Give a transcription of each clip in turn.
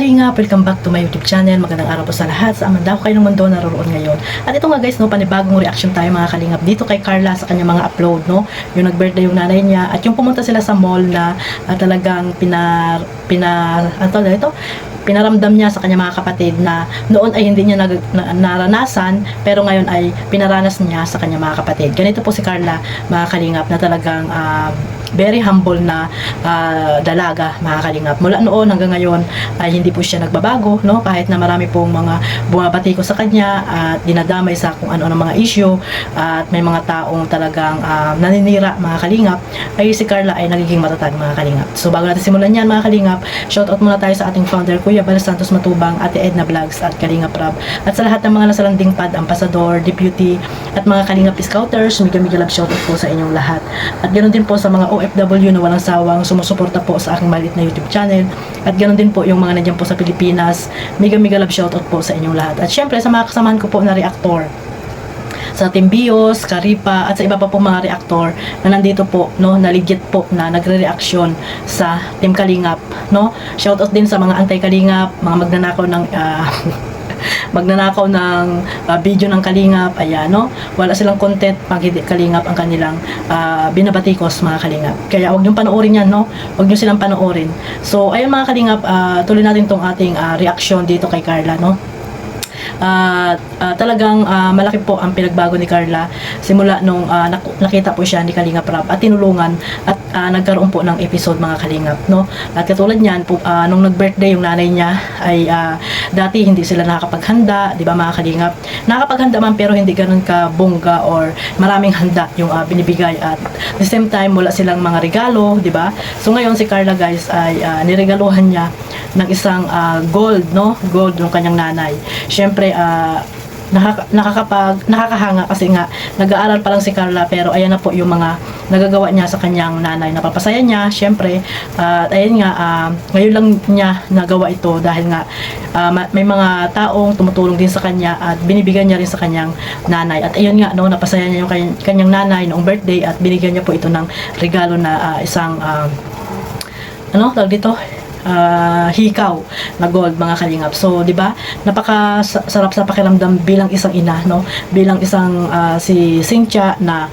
Kalingap, welcome back to my YouTube channel. Magandang araw po sa lahat. Sa amanda ko kayo ng mundo naroon ngayon. At ito nga guys, no, panibagong reaction tayo mga Kalingap dito kay Carla sa kanyang mga upload, no. Yung nag-birthday yung nanay niya at yung pumunta sila sa mall na talagang pinaramdam niya sa kanyang mga kapatid na noon ay hindi niya naranasan pero ngayon ay pinaranas niya sa kanyang mga kapatid. Ganito po si Carla mga Kalingap na talagang very humble na dalaga mga Kalingap. Mula noon hanggang ngayon ay hindi po siya nagbabago, no? Kahit na marami pong mga bumabati ko sa kanya at dinadamay sa kung ano ng mga issue at may mga taong talagang naninira mga Kalingap, ay si Carla ay nagiging matatag mga Kalingap. So bago natin simulan yan mga Kalingap, shoutout muna tayo sa ating founder Kuya Bal Santos Matubang, Ate Edna Vlogs at Kalingap Rab, at sa lahat ng mga nasa landing pad, ambassador, deputy at mga Kalingap Scouters, mega love shoutout po sa inyong lahat. At ganoon din po sa mga OFW na walang sawang sumusuporta po sa aking maliit na YouTube channel. At ganoon din po yung mga nandiyan po sa Pilipinas. Mega love shoutout po sa inyong lahat. At syempre sa mga kasamahan ko po na reactor sa Team Bios, Karipa at sa iba pa po mga reactor na nandito po, no, na legit po na nagre-reaction sa Team Kalingap, no. Shoutout din sa mga anti-Kalingap, mga magnanakaw ng video ng Kalingap, ayan, no. Wala silang content pag hindi Kalingap ang kanilang binabatikos mga Kalingap. Kaya wag niyo panoorin yan, no. Wag niyo silang panoorin. So ayun mga Kalingap, tuloy natin tong ating reaction dito kay Carla, no. Talagang malaki po ang pinagbago ni Carla simula nung nakita po siya ni Kalingap Rab at tinulungan at nagkaroon po ng episode mga Kalingap, no. At katulad niyan po, nung nag-birthday yung nanay niya ay dati hindi sila nakakapaghanda, di ba mga Kalingap? Nakakapaghanda man pero hindi ganoon ka bongga or maraming handa yung binibigay, at the same time wala silang mga regalo, di ba? So ngayon si Carla guys ay niregaluhan niya ng isang gold, no, gold ng kanyang nanay. Syempre nakakahanga kasi nga nag-aaral pa lang si Carla pero ayan na po yung mga nagagawa niya sa kanyang nanay. Napapasaya niya syempre, ayun nga, ngayon lang niya nagawa ito dahil nga may mga taong tumutulong din sa kanya at binibigyan niya rin sa kanyang nanay. At ayun nga, no, napasaya niya yung kanyang nanay noong birthday at binigyan niya po ito ng regalo na isang tawag dito, hikaw na gold mga Kalingap. So, 'di ba? Napakasarap sa pakiramdam bilang isang ina, no? Bilang isang si Cynthia na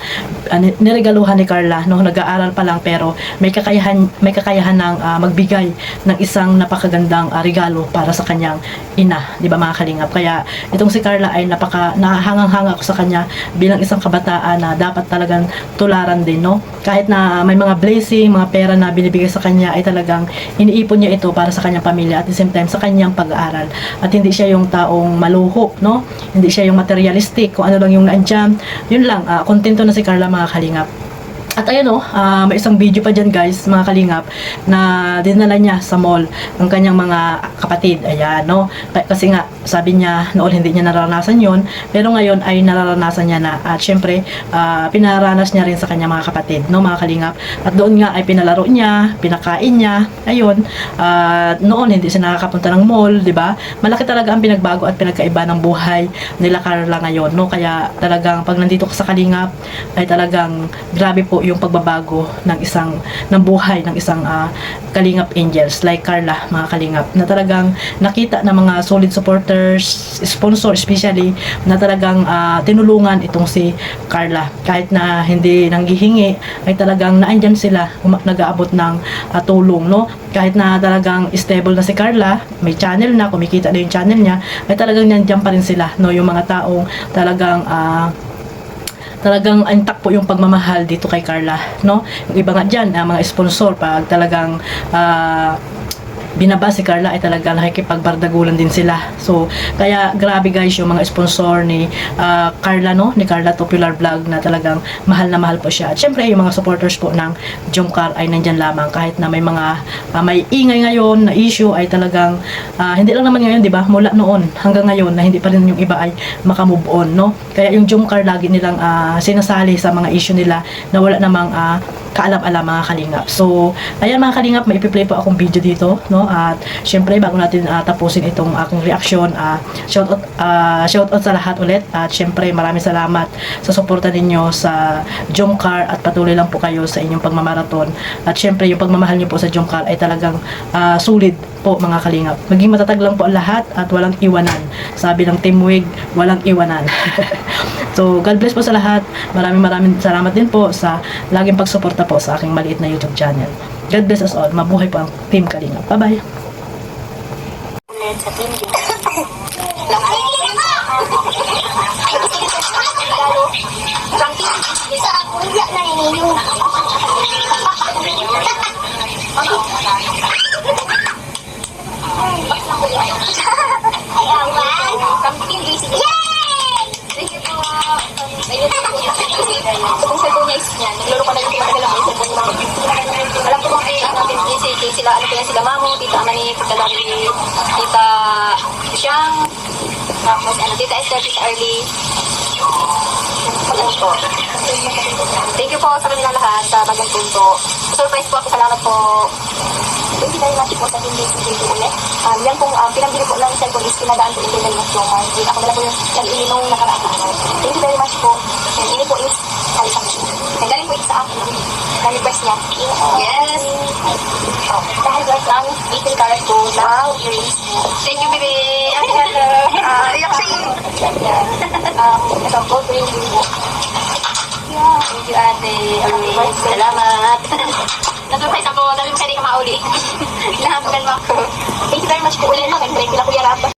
niregaluhan ni Carla, no? Nag-aaral pa lang pero may kakayahan ng magbigay ng isang napakagandang regalo para sa kanyang ina, 'di ba mga Kalingap? Kaya itong si Carla ay nahangang-hanga ako sa kanya bilang isang kabataan na dapat talagang tularan din, no? Kahit na may mga blessing, mga pera na binibigay sa kanya ay talagang iniipon niya ito para sa kanyang pamilya at the same time sa kanyang pag-aaral. At hindi siya yung taong maluho, no? Hindi siya yung materialistic, kung ano lang yung naandyan. Yun lang, kontento na si Carla mga Kalingap. At ayun, may isang video pa dyan guys mga Kalingap na dinala niya sa mall ng kanyang mga kapatid. Ayan, no? Kasi nga sabi niya noon hindi niya nararanasan yon pero ngayon ay nararanasan niya na. At syempre pinaranas niya rin sa kanyang mga kapatid, no mga Kalingap. At doon nga ay pinalaro niya, pinakain niya. Ayun, noon hindi siya nakakapunta ng mall, di ba? Malaki talaga ang pinagbago at pinagkaiba ng buhay nila Carla ngayon, no? Kaya talagang pag nandito ka sa Kalingap ay talagang grabe po yung pagbabago ng buhay ng isang Kalingap Angels like Carla mga Kalingap, na talagang nakita ng mga solid supporters, sponsor especially, na talagang tinulungan itong si Carla. Kahit na hindi nanghihingi ay talagang naandyan sila, nag-aabot ng tulong, no? Kahit na talagang stable na si Carla, may channel na, kumikita na yung channel niya, ay talagang nandiyan pa rin sila, no? Yung mga taong talagang intact po yung pagmamahal dito kay Carla, no? Yung iba nga dyan, mga sponsor, pag talagang binaba si Carla ay talaga nakikipagbardagulan din sila. So, kaya grabe guys yung mga sponsor ni Carla, no? Ni Carla Popular Vlog, na talagang mahal na mahal po siya. At syempre, yung mga supporters po ng Jomcar ay nandyan lamang kahit na may mga may ingay ngayon na issue ay talagang hindi lang naman ngayon, di ba? Mula noon hanggang ngayon na hindi pa rin yung iba ay makamove on, no? Kaya yung Jomcar lagi nilang sinasali sa mga issue nila na wala namang kaalam-alam mga Kalingap. So, ayan mga Kalingap, may ipi-play po akong video dito, no? At syempre, bago natin tapusin itong aking reaction, shoutout sa lahat ulit. At syempre, maraming salamat sa suporta ninyo sa Jomcar at patuloy lang po kayo sa inyong pagmamaraton. At syempre, yung pagmamahal niyo po sa Jomcar ay talagang sulit po mga kalingap. Maging matatag lang po ang lahat at walang iwanan. Sabi ng Team Wig, walang iwanan. So, God bless po sa lahat. Maraming salamat din po sa laging pagsuporta po sa aking maliit na YouTube channel. God bless us all. Mabuhay po ang Team Kalingap. Bye-bye. Ulit sa team. Bisa aku lihat na ini. Kamping di sini. Thank you po. Ayun po. Kung sa niya is niyan, naglaro ko na yung matagal ang isa po. Alam ko bang sila, ano kaya sila mamo, tita Amani, tita Lari, tita Siyang, tapos tita Esther, tita Early. Ano po. Thank you po sa kanila lahat sa bagang punto. Surprise po ako, salamat po. Thank you very much po sa hindi ulit. Yan pong pinambili po lang cellphone is pinadaan po ito ng Jomcar. Ako na po yung nag-ini nung nakaraan. Thank you very much po. And ini po is kalisang. Nagaling po ito sa akin. Na-request niya. Yes. Dahil lang, 18 karat po. Wow, earrings po. Thank you, baby. Iyak siya yun. Ito po, thank you. Thank you, ate. Salamat. Nasurprise ako. Dami mo siya rin mauli. Nahabugan mo ako. Thank you very much po ulit. Nag-break ko lang kuya Rapa.